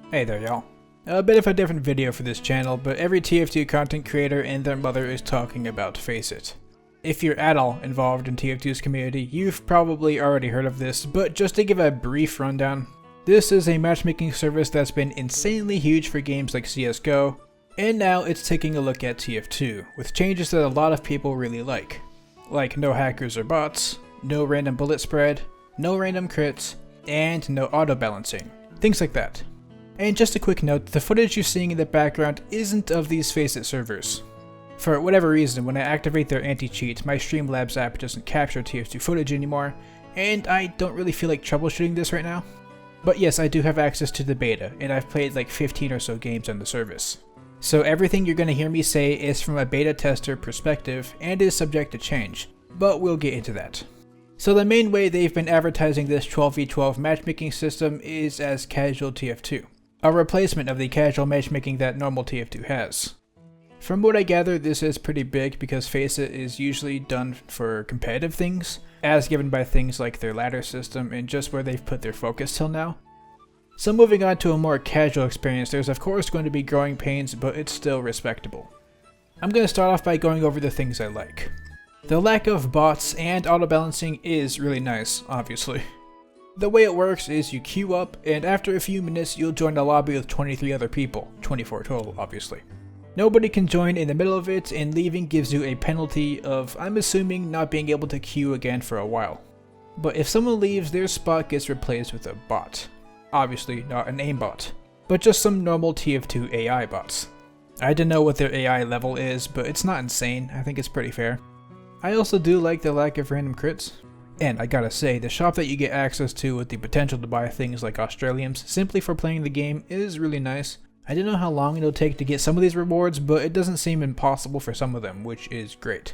Hey there y'all. A bit of a different video for this channel, but every TF2 content creator and their mother is talking about FACEIT. If you're at all involved in TF2's community, you've probably already heard of this, but just to give a brief rundown, this is a matchmaking service that's been insanely huge for games like CSGO, and now it's taking a look at TF2, with changes that a lot of people really like no hackers or bots, no random bullet spread, no random crits, and no auto balancing, things like that. And just a quick note, the footage you're seeing in the background isn't of these FACEIT servers. For whatever reason, when I activate their anti-cheat, my Streamlabs app doesn't capture TF2 footage anymore, and I don't really feel like troubleshooting this right now. But yes, I do have access to the beta, and I've played like 15 or so games on the service. So everything you're going to hear me say is from a beta tester perspective and is subject to change, but we'll get into that. So the main way they've been advertising this 12v12 matchmaking system is as casual TF2. A replacement of the casual matchmaking that normal TF2 has. From what I gather, this is pretty big because FACEIT is usually done for competitive things, as given by things like their ladder system and just where they've put their focus till now. So moving on to a more casual experience, there's of course going to be growing pains, but it's still respectable. I'm going to start off by going over the things I like. The lack of bots and auto balancing is really nice, obviously. The way it works is you queue up, and after a few minutes you'll join a lobby with 23 other people, 24 total obviously. Nobody can join in the middle of it, and leaving gives you a penalty of, I'm assuming, not being able to queue again for a while. But if someone leaves, their spot gets replaced with a bot. Obviously not an aimbot, but just some normal TF2 AI bots. I don't know what their AI level is, but it's not insane, I think it's pretty fair. I also do like the lack of random crits. And I gotta say, the shop that you get access to with the potential to buy things like Australians simply for playing the game is really nice. I don't know how long it'll take to get some of these rewards, but it doesn't seem impossible for some of them, which is great.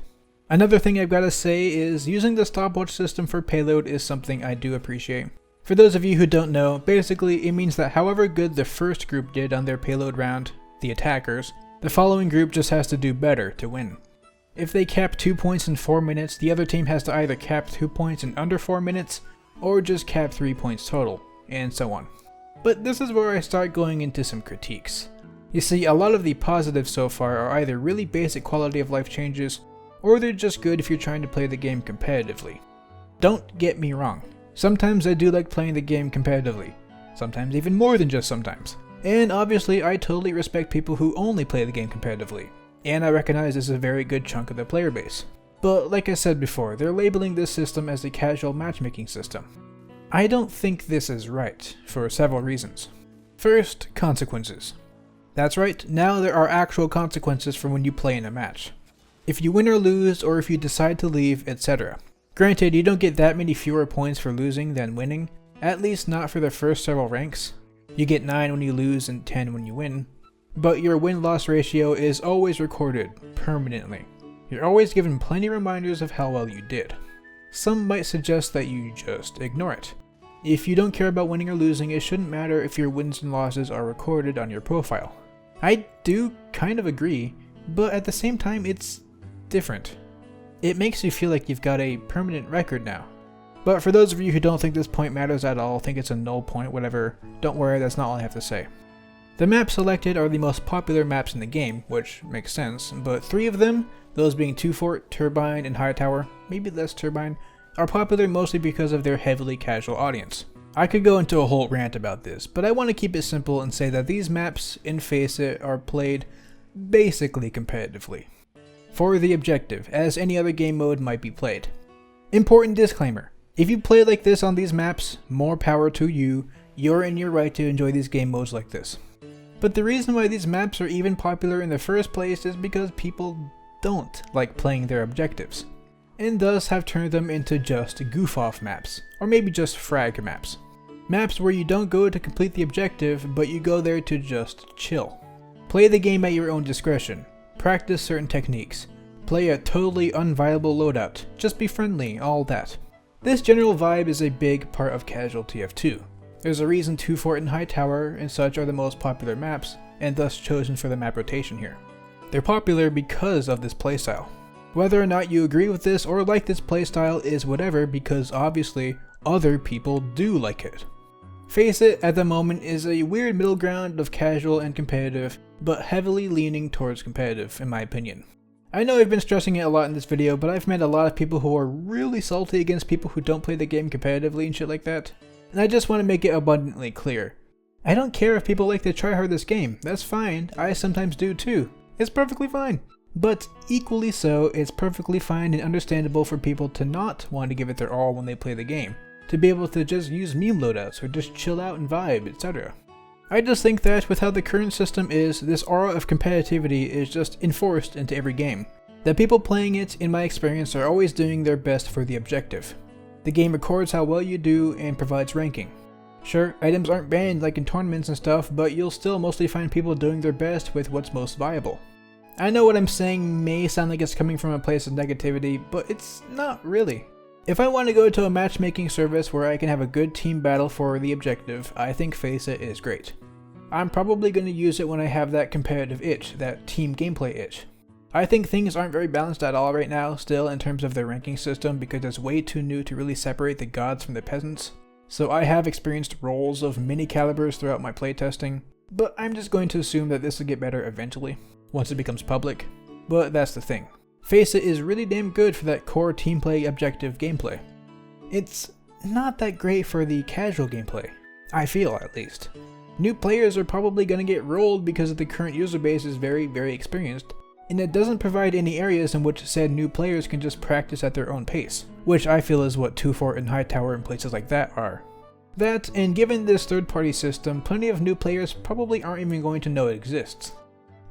Another thing I've gotta say is using the stopwatch system for payload is something I do appreciate. For those of you who don't know, basically it means that however good the first group did on their payload round, the attackers, the following group just has to do better to win. If they cap 2 points in 4 minutes, the other team has to either cap 2 points in under 4 minutes, or just cap 3 points total, and so on. But this is where I start going into some critiques. You see, a lot of the positives so far are either really basic quality of life changes, or they're just good if you're trying to play the game competitively. Don't get me wrong, sometimes I do like playing the game competitively, sometimes even more than just sometimes. And obviously I totally respect people who only play the game competitively. And I recognize this is a very good chunk of the player base. But like I said before, they're labeling this system as a casual matchmaking system. I don't think this is right, for several reasons. First, consequences. That's right, now there are actual consequences for when you play in a match. If you win or lose, or if you decide to leave, etc. Granted, you don't get that many fewer points for losing than winning, at least not for the first several ranks. You get 9 when you lose and 10 when you win. But your win-loss ratio is always recorded, permanently. You're always given plenty of reminders of how well you did. Some might suggest that you just ignore it. If you don't care about winning or losing, it shouldn't matter if your wins and losses are recorded on your profile. I do kind of agree, but at the same time it's different. It makes you feel like you've got a permanent record now. But for those of you who don't think this point matters at all, think it's a null point, whatever, don't worry, that's not all I have to say. The maps selected are the most popular maps in the game, which makes sense, but 3 of them, those being 2 Fort, Turbine, and High Tower, maybe less Turbine, are popular mostly because of their heavily casual audience. I could go into a whole rant about this, but I want to keep it simple and say that these maps in FACEIT are played basically competitively. For the objective, as any other game mode might be played. Important disclaimer, if you play like this on these maps, more power to you, you're in your right to enjoy these game modes like this. But the reason why these maps are even popular in the first place is because people don't like playing their objectives, and thus have turned them into just goof-off maps, or maybe just frag maps. Maps where you don't go to complete the objective, but you go there to just chill. Play the game at your own discretion, practice certain techniques, play a totally unviable loadout, just be friendly, all that. This general vibe is a big part of casual TF2. There's a reason 2 Fort and High Tower and such are the most popular maps, and thus chosen for the map rotation here. They're popular because of this playstyle. Whether or not you agree with this or like this playstyle is whatever, because obviously other people do like it. FACEIT at the moment is a weird middle ground of casual and competitive, but heavily leaning towards competitive in my opinion. I know I've been stressing it a lot in this video, but I've met a lot of people who are really salty against people who don't play the game competitively and shit like that. And I just want to make it abundantly clear. I don't care if people like to tryhard this game, that's fine, I sometimes do too. It's perfectly fine. But equally so, it's perfectly fine and understandable for people to not want to give it their all when they play the game. To be able to just use meme loadouts or just chill out and vibe, etc. I just think that with how the current system is, this aura of competitivity is just enforced into every game. The people playing it, in my experience, are always doing their best for the objective. The game records how well you do and provides ranking. Sure, items aren't banned like in tournaments and stuff, but you'll still mostly find people doing their best with what's most viable. I know what I'm saying may sound like it's coming from a place of negativity, but it's not really. If I want to go to a matchmaking service where I can have a good team battle for the objective, I think FACEIT is great. I'm probably going to use it when I have that competitive itch, that team gameplay itch. I think things aren't very balanced at all right now still in terms of their ranking system because it's way too new to really separate the gods from the peasants. So I have experienced rolls of mini calibers throughout my playtesting, but I'm just going to assume that this will get better eventually, once it becomes public. But that's the thing. FACEIT is really damn good for that core team play objective gameplay. It's not that great for the casual gameplay, I feel at least. New players are probably going to get rolled because the current user base is very experienced, and it doesn't provide any areas in which said new players can just practice at their own pace, which I feel is what 2Fort and Hightower and places like that are. That, and given this third-party system, plenty of new players probably aren't even going to know it exists.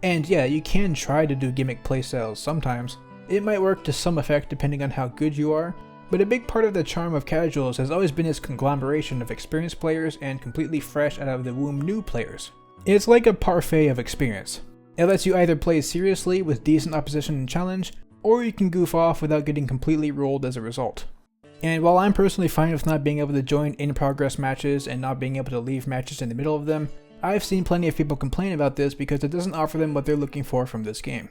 And yeah, you can try to do gimmick playstyles sometimes. It might work to some effect depending on how good you are, but a big part of the charm of casuals has always been its conglomeration of experienced players and completely fresh out of the womb new players. It's like a parfait of experience. It lets you either play seriously with decent opposition and challenge, or you can goof off without getting completely rolled as a result. And while I'm personally fine with not being able to join in-progress matches and not being able to leave matches in the middle of them, I've seen plenty of people complain about this because it doesn't offer them what they're looking for from this game.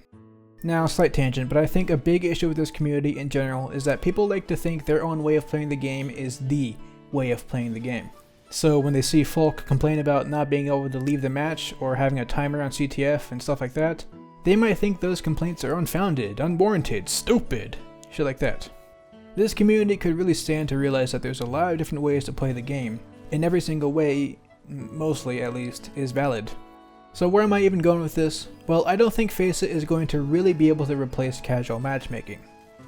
Now, slight tangent, but I think a big issue with this community in general is that people like to think their own way of playing the game is the way of playing the game. So when they see folk complain about not being able to leave the match or having a timer on CTF and stuff like that, they might think those complaints are unfounded, unwarranted, stupid, shit like that. This community could really stand to realize that there's a lot of different ways to play the game, and every single way, mostly at least, is valid. So where am I even going with this? Well, I don't think FACEIT is going to really be able to replace casual matchmaking.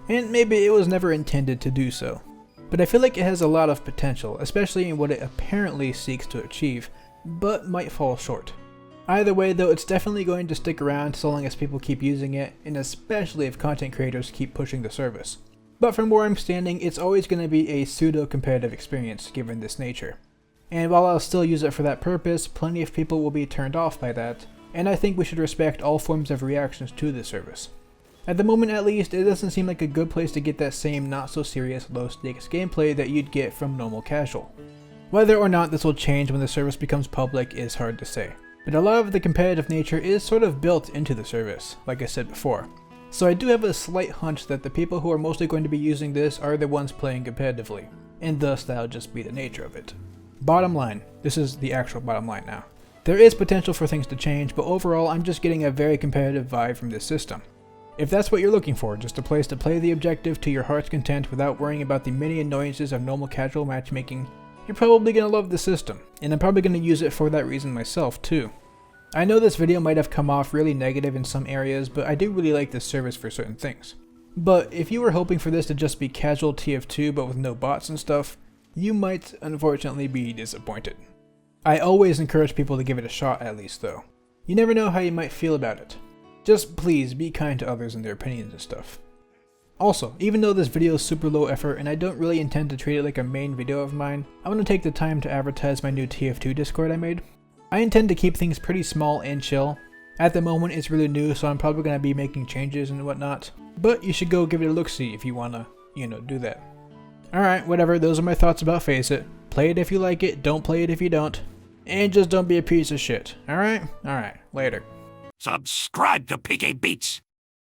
And maybe it was never intended to do so. But I feel like it has a lot of potential, especially in what it apparently seeks to achieve, but might fall short. Either way though, it's definitely going to stick around so long as people keep using it, and especially if content creators keep pushing the service. But from where I'm standing, it's always going to be a pseudo-competitive experience given this nature. And while I'll still use it for that purpose, plenty of people will be turned off by that, and I think we should respect all forms of reactions to this service. At the moment at least, it doesn't seem like a good place to get that same not-so-serious low-stakes gameplay that you'd get from normal casual. Whether or not this will change when the service becomes public is hard to say, but a lot of the competitive nature is sort of built into the service, like I said before. So I do have a slight hunch that the people who are mostly going to be using this are the ones playing competitively, and thus that'll just be the nature of it. Bottom line, this is the actual bottom line now. There is potential for things to change, but overall I'm just getting a very competitive vibe from this system. If that's what you're looking for, just a place to play the objective to your heart's content without worrying about the many annoyances of normal casual matchmaking, you're probably going to love the system, and I'm probably going to use it for that reason myself too. I know this video might have come off really negative in some areas, but I do really like this service for certain things. But if you were hoping for this to just be casual TF2 but with no bots and stuff, you might unfortunately be disappointed. I always encourage people to give it a shot at least though. You never know how you might feel about it. Just please be kind to others and their opinions and stuff. Also, even though this video is super low effort and I don't really intend to treat it like a main video of mine, I want to take the time to advertise my new TF2 Discord I made. I intend to keep things pretty small and chill. At the moment it's really new, so I'm probably going to be making changes and whatnot, but you should go give it a look-see if you want to, do that. Alright, whatever, those are my thoughts about FACEIT. Play it if you like it, don't play it if you don't. And just don't be a piece of shit, alright? Alright, later. Subscribe to PK Beats!